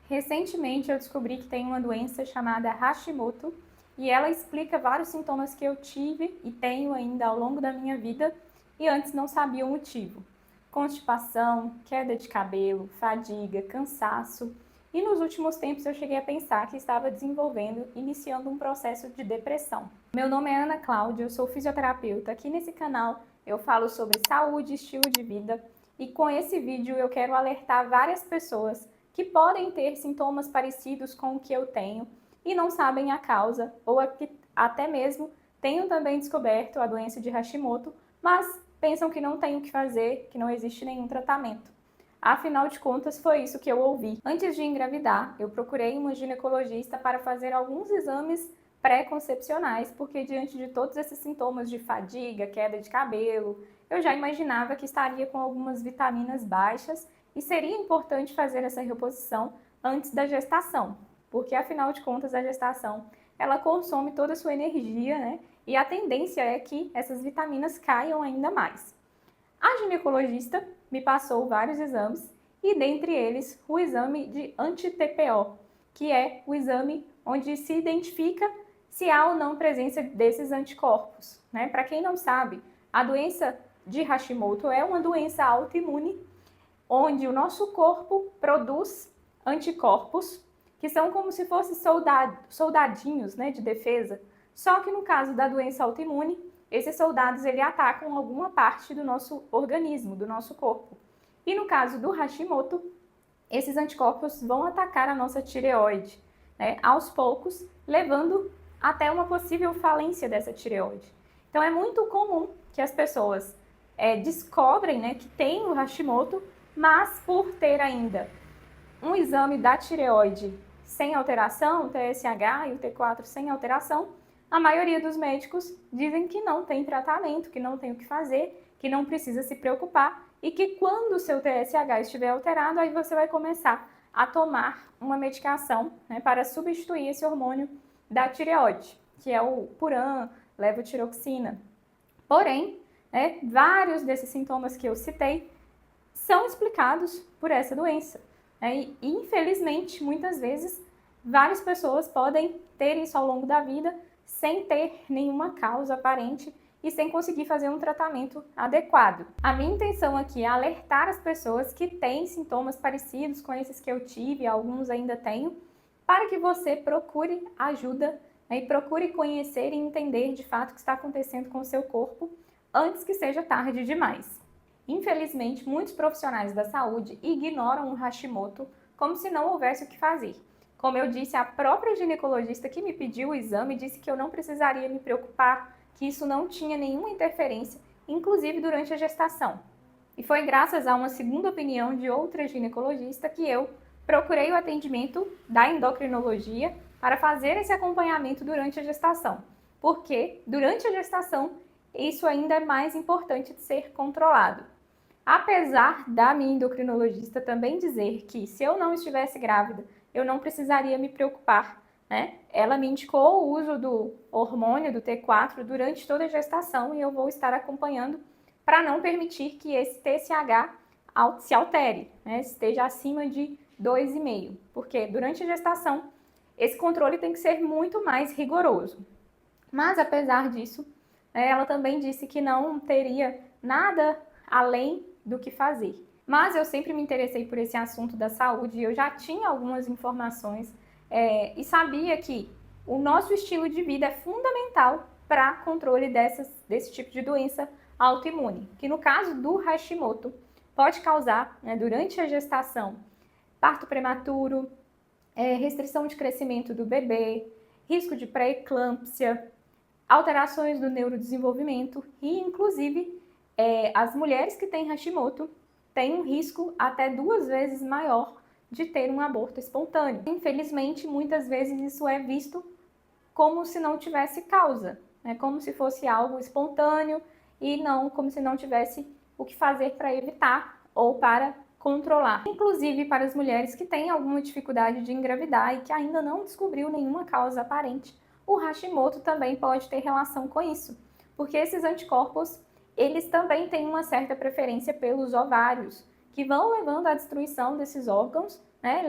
Recentemente eu descobri que tem uma doença chamada Hashimoto e ela explica vários sintomas que eu tive e tenho ainda ao longo da minha vida e antes não sabia o motivo. Constipação, queda de cabelo, fadiga, cansaço e nos últimos tempos eu cheguei a pensar que estava iniciando um processo de depressão. Meu nome é Ana Cláudia, eu sou fisioterapeuta. Aqui nesse canal eu falo sobre saúde, estilo de vida e com esse vídeo eu quero alertar várias pessoas que podem ter sintomas parecidos com o que eu tenho e não sabem a causa, ou até mesmo tenham também descoberto a doença de Hashimoto, mas pensam que não tem o que fazer, que não existe nenhum tratamento. Afinal de contas, foi isso que eu ouvi. Antes de engravidar, eu procurei uma ginecologista para fazer alguns exames pré-concepcionais, porque diante de todos esses sintomas de fadiga, queda de cabelo, eu já imaginava que estaria com algumas vitaminas baixas e seria importante fazer essa reposição antes da gestação, porque afinal de contas a gestação ela consome toda a sua energia, né? E a tendência é que essas vitaminas caiam ainda mais. A ginecologista me passou vários exames e dentre eles o exame de anti-TPO, que é o exame onde se identifica se há ou não presença desses anticorpos, né? Para quem não sabe, a doença de Hashimoto é uma doença autoimune onde o nosso corpo produz anticorpos, que são como se fossem soldadinhos, né, de defesa. Só que no caso da doença autoimune, esses soldados atacam alguma parte do nosso organismo, do nosso corpo. E no caso do Hashimoto, esses anticorpos vão atacar a nossa tireoide, né, aos poucos, levando até uma possível falência dessa tireoide. Então é muito comum que as pessoas descobrem, né, que tem o Hashimoto, mas por ter ainda um exame da tireoide sem alteração, o TSH e o T4 sem alteração, a maioria dos médicos dizem que não tem tratamento, que não tem o que fazer, que não precisa se preocupar e que quando o seu TSH estiver alterado, aí você vai começar a tomar uma medicação, né, para substituir esse hormônio da tireoide, que é o Puran, levotiroxina. Porém, vários desses sintomas que eu citei são explicados por essa doença. E, infelizmente, muitas vezes, várias pessoas podem ter isso ao longo da vida sem ter nenhuma causa aparente e sem conseguir fazer um tratamento adequado. A minha intenção aqui é alertar as pessoas que têm sintomas parecidos com esses que eu tive, alguns ainda tenho, para que você procure ajuda, e procure conhecer e entender de fato o que está acontecendo com o seu corpo antes que seja tarde demais. Infelizmente, muitos profissionais da saúde ignoram o Hashimoto como se não houvesse o que fazer. Como eu disse, a própria ginecologista que me pediu o exame disse que eu não precisaria me preocupar, que isso não tinha nenhuma interferência, inclusive durante a gestação. E foi graças a uma segunda opinião de outra ginecologista que eu procurei o atendimento da endocrinologia para fazer esse acompanhamento durante a gestação. Porque durante a gestação, isso ainda é mais importante de ser controlado. Apesar da minha endocrinologista também dizer que se eu não estivesse grávida, eu não precisaria me preocupar, né? Ela me indicou o uso do hormônio, do T4, durante toda a gestação e eu vou estar acompanhando para não permitir que esse TSH se altere, né? Esteja acima de 2,5, porque durante a gestação esse controle tem que ser muito mais rigoroso. Mas apesar disso, ela também disse que não teria nada além do que fazer. Mas eu sempre me interessei por esse assunto da saúde e eu já tinha algumas informações e sabia que o nosso estilo de vida é fundamental para controle desse tipo de doença autoimune, que no caso do Hashimoto pode causar, né, durante a gestação, parto prematuro, restrição de crescimento do bebê, risco de pré-eclâmpsia, alterações do neurodesenvolvimento e, inclusive, as mulheres que têm Hashimoto têm um risco até 2 vezes maior de ter um aborto espontâneo. Infelizmente, muitas vezes isso é visto como se não tivesse causa, né? Como se fosse algo espontâneo e não como se não tivesse o que fazer para evitar ou para controlar. Inclusive para as mulheres que têm alguma dificuldade de engravidar e que ainda não descobriu nenhuma causa aparente, o Hashimoto também pode ter relação com isso, porque esses anticorpos eles também têm uma certa preferência pelos ovários, que vão levando à destruição desses órgãos né,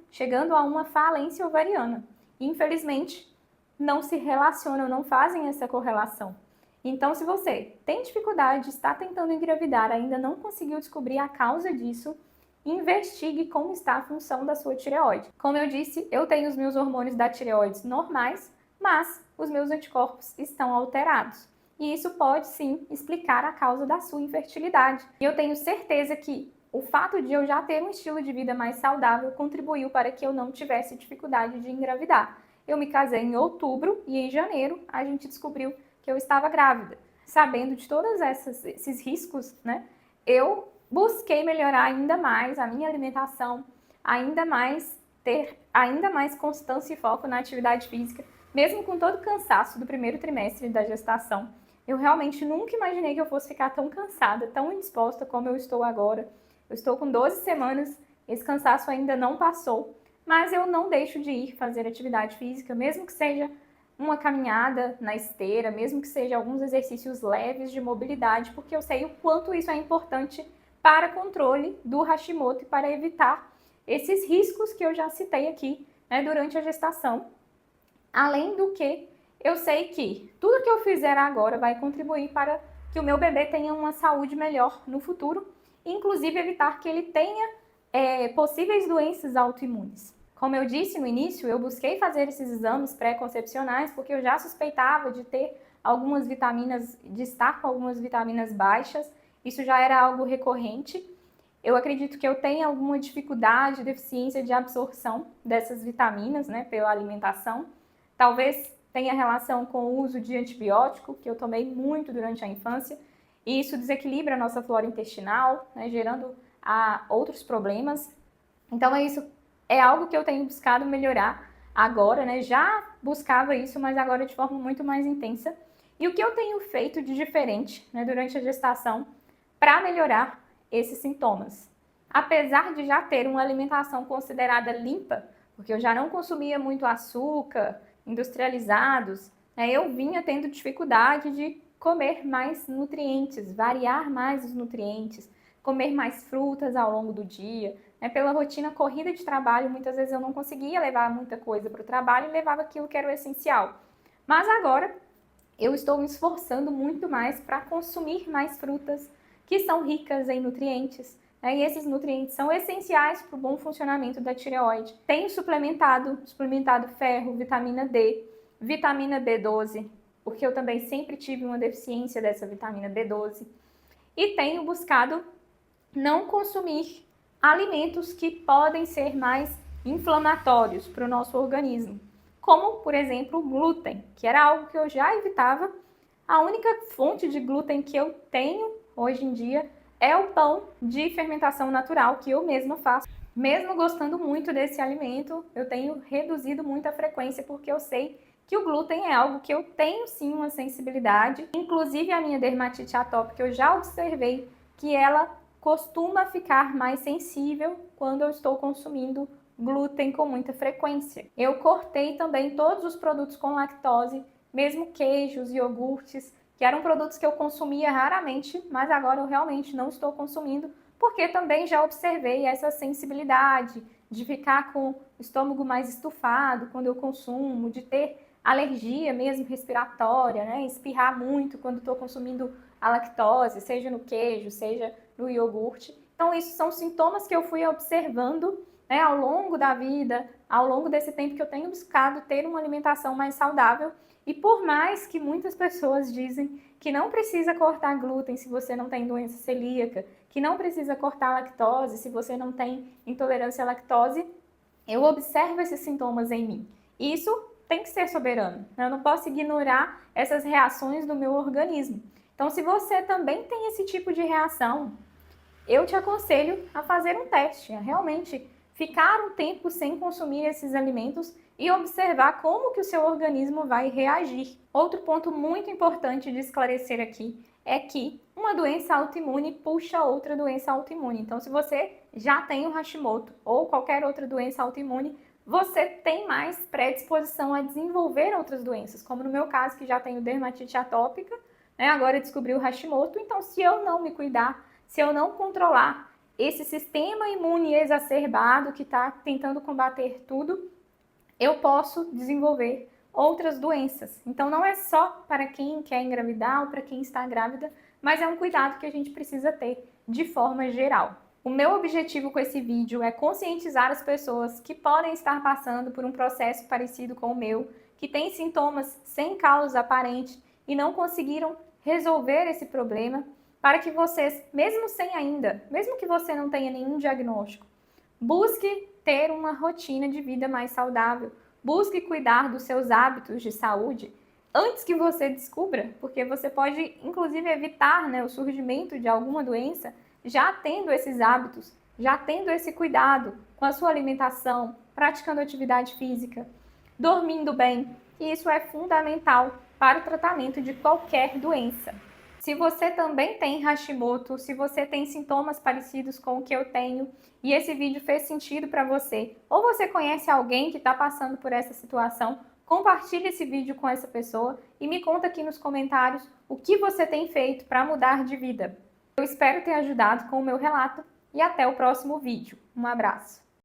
chegando a uma falência ovariana. Infelizmente, não se relacionam, não fazem essa correlação. Então, se você tem dificuldade, está tentando engravidar, ainda não conseguiu descobrir a causa disso, investigue como está a função da sua tireoide. Como eu disse, eu tenho os meus hormônios da tireoide normais, mas os meus anticorpos estão alterados. E isso pode sim explicar a causa da sua infertilidade. E eu tenho certeza que o fato de eu já ter um estilo de vida mais saudável contribuiu para que eu não tivesse dificuldade de engravidar. Eu me casei em outubro e em janeiro a gente descobriu que eu estava grávida. Sabendo de todos esses riscos, né, eu busquei melhorar ainda mais a minha alimentação, ter ainda mais constância e foco na atividade física, mesmo com todo o cansaço do primeiro trimestre da gestação. Eu realmente nunca imaginei que eu fosse ficar tão cansada, tão indisposta como eu estou agora. Eu estou com 12 semanas, esse cansaço ainda não passou, mas eu não deixo de ir fazer atividade física, mesmo que seja uma caminhada na esteira, mesmo que seja alguns exercícios leves de mobilidade, porque eu sei o quanto isso é importante para controle do Hashimoto e para evitar esses riscos que eu já citei aqui, né, durante a gestação. Além do que, eu sei que tudo que eu fizer agora vai contribuir para que o meu bebê tenha uma saúde melhor no futuro, inclusive evitar que ele tenha possíveis doenças autoimunes. Como eu disse no início, eu busquei fazer esses exames pré-concepcionais porque eu já suspeitava de ter algumas vitaminas, de estar com algumas vitaminas baixas. Isso já era algo recorrente. Eu acredito que eu tenha alguma dificuldade, deficiência de absorção dessas vitaminas, né, pela alimentação. Talvez tenha relação com o uso de antibiótico, que eu tomei muito durante a infância, e isso desequilibra a nossa flora intestinal, né, gerando outros problemas. Então é algo que eu tenho buscado melhorar agora, né? Já buscava isso, mas agora de forma muito mais intensa. E o que eu tenho feito de diferente, né, durante a gestação para melhorar esses sintomas? Apesar de já ter uma alimentação considerada limpa, porque eu já não consumia muito açúcar, industrializados, né, eu vinha tendo dificuldade de comer mais nutrientes, variar mais os nutrientes, comer mais frutas ao longo do dia. Pela rotina corrida de trabalho, muitas vezes eu não conseguia levar muita coisa para o trabalho e levava aquilo que era o essencial. Mas agora eu estou me esforçando muito mais para consumir mais frutas que são ricas em nutrientes. E esses nutrientes são essenciais para o bom funcionamento da tireoide. Tenho suplementado ferro, vitamina D, vitamina B12, porque eu também sempre tive uma deficiência dessa vitamina B12. E tenho buscado não consumir alimentos que podem ser mais inflamatórios para o nosso organismo, como, por exemplo, o glúten, que era algo que eu já evitava. A única fonte de glúten que eu tenho hoje em dia é o pão de fermentação natural que eu mesma faço. Mesmo gostando muito desse alimento, eu tenho reduzido muito a frequência porque eu sei que o glúten é algo que eu tenho sim uma sensibilidade. Inclusive a minha dermatite atópica, eu já observei que ela costuma ficar mais sensível quando eu estou consumindo glúten com muita frequência. Eu cortei também todos os produtos com lactose, mesmo queijos, iogurtes, que eram produtos que eu consumia raramente, mas agora eu realmente não estou consumindo, porque também já observei essa sensibilidade de ficar com o estômago mais estufado quando eu consumo, de ter alergia mesmo respiratória, né? Espirrar muito quando estou consumindo a lactose, seja no queijo, seja no iogurte. Então, isso são sintomas que eu fui observando, né, ao longo da vida, ao longo desse tempo que eu tenho buscado ter uma alimentação mais saudável. E por mais que muitas pessoas dizem que não precisa cortar glúten se você não tem doença celíaca, que não precisa cortar lactose se você não tem intolerância à lactose, eu observo esses sintomas em mim. E isso tem que ser soberano. Eu não posso ignorar essas reações do meu organismo. Então, se você também tem esse tipo de reação, eu te aconselho a fazer um teste, a realmente ficar um tempo sem consumir esses alimentos e observar como que o seu organismo vai reagir. Outro ponto muito importante de esclarecer aqui é que uma doença autoimune puxa outra doença autoimune. Então, se você já tem o Hashimoto ou qualquer outra doença autoimune, você tem mais predisposição a desenvolver outras doenças, como no meu caso, que já tenho dermatite atópica, né? Agora descobri o Hashimoto. Então, se eu não me cuidar, se eu não controlar esse sistema imune exacerbado que está tentando combater tudo, eu posso desenvolver outras doenças. Então não é só para quem quer engravidar ou para quem está grávida, mas é um cuidado que a gente precisa ter de forma geral. O meu objetivo com esse vídeo é conscientizar as pessoas que podem estar passando por um processo parecido com o meu, que têm sintomas sem causa aparente e não conseguiram resolver esse problema, para que vocês, mesmo que você não tenha nenhum diagnóstico, busque ter uma rotina de vida mais saudável, busque cuidar dos seus hábitos de saúde antes que você descubra, porque você pode, inclusive, evitar, o surgimento de alguma doença já tendo esses hábitos, já tendo esse cuidado com a sua alimentação, praticando atividade física, dormindo bem. E isso é fundamental para o tratamento de qualquer doença. Se você também tem Hashimoto, se você tem sintomas parecidos com o que eu tenho e esse vídeo fez sentido para você, ou você conhece alguém que está passando por essa situação, compartilhe esse vídeo com essa pessoa e me conta aqui nos comentários o que você tem feito para mudar de vida. Eu espero ter ajudado com o meu relato e até o próximo vídeo. Um abraço!